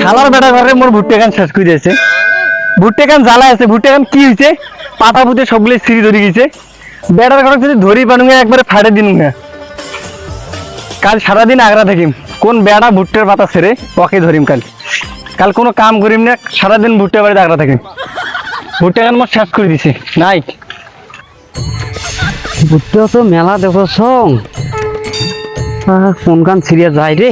শালার বেটা ঘরে মোর ভুট্টে গান শেষ করে দিয়েছে। ভুট্টে গান জ্বালা আছে, ভুট্টে গান কি হয়েছে, পাতা পুঁতে সবগুলো সিঁড়ি ধরে গেছে। বেটার ঘরে যদি ধরি পানুঙ্গে একবারে ফাড়ে দিন না, কাল সারাদিন আগ্রা থাকিম। কোন বেড়া ভুট্টের পাতা ছেড়ে ওকে ধরিম কাল। কাল কোনো কাম করিম না, সারাদিন ভুট্টে বাড়িতে আগ্রা থাকিম। ভুট্টে গান মোর শেষ করে দিছে নাই। ভুট্টে তো মেলা দেখো সং কোন গান ছিড়িয়া যায় রে।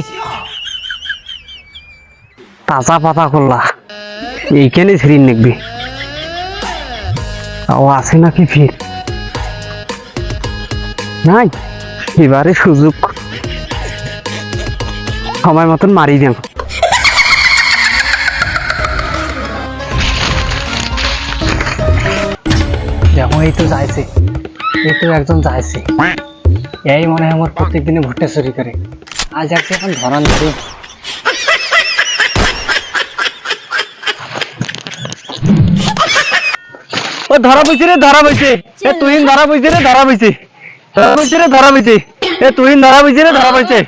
তাজা পাতা করলা এইখানে ছিড়ি নেকবি। ও আছে নাকি ফির নাই, এবারে সুযোগ সময় মতন মারি দেন। দেখো এই তো যাইছে, এই তো একজন যাইছে। এই মনে হয় আমার প্রত্যেক দিনে ভুট্টা চুরি করে। আজ একজন এখন ধরান ধরি। ও ধরা বইছে রে, ধরা বইছে। এ তুহিন ধরা বইছে রে, ধরা বইছে। ধরা বইছে রে, ধরা বইছে। এ তুহিন ধরা বইছে রে, ধরা বইছে।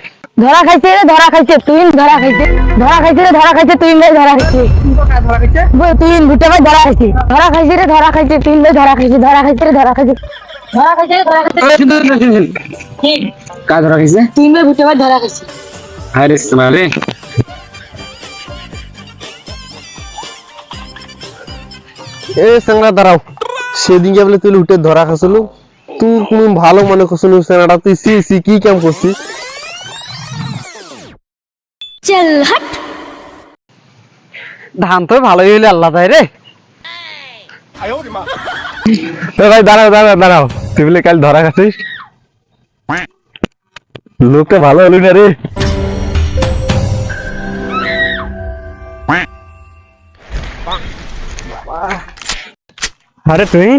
ধরা খাইছে রে, ধরা খাইছে তুই, ধরা খাইছে, ধরা খাইছে রে, ধরা খাইছে তুই, ধরা খাইছে তুই, ভুট্টা ভাই ধরা খাইছে, ধরা খাইছে রে, ধরা খাইছে তুই, ধরা খাইছে, ধরা খাইছে রে, ধরা খাইছে, ধরা খাইছে রে, ধরা খাইছে কা ধরা খাইছে তুই, ভুট্টা ভাই ধরা খাইছে। আরে সালে এ সাংরা দাঁড়াও, সেদিনকে বলে তুই উঠে ধরা খাসল, তুই তুমি ভালো মনে করছিল সেনাটা, তুই সি সি কি কাম করছিস? চল হট। ধান তো ভালোই হইলে আল্লাহ তাই রে। ভাই দাঁড়াও দাঁড়াও দাঁড়াও, তুই বলে কাল ধরা খাচ্ছিস, লোকটা ভালো হলি না রে। আরে তুই,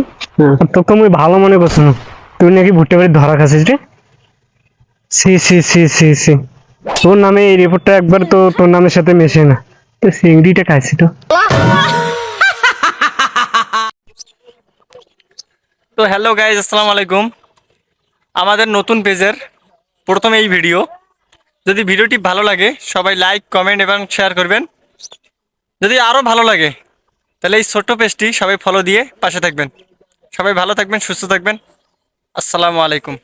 তোকে মুই ভালো মনে করছো না, তুই নাকি ভুট্টে বাড়ি ধরা খাচ্ছিস রে। সি সি সি সি সি, তোর নামে এই রিপোর্টটা একবার তো তোর নামের সাথে মেশে না। তো চিংড়িটা খাইছি তো। তো হ্যালো গাইজ, আসসালামু আলাইকুম। আমাদের নতুন পেজের প্রথমে এই ভিডিও। যদি ভিডিওটি ভালো লাগে সবাই লাইক, কমেন্ট এবং শেয়ার করবেন। যদি আরও ভালো লাগে তাহলে এই ছোট্ট পেজটি সবাই ফলো দিয়ে পাশে থাকবেন। সবাই ভালো থাকবেন, সুস্থ থাকবেন। আসসালামু আলাইকুম।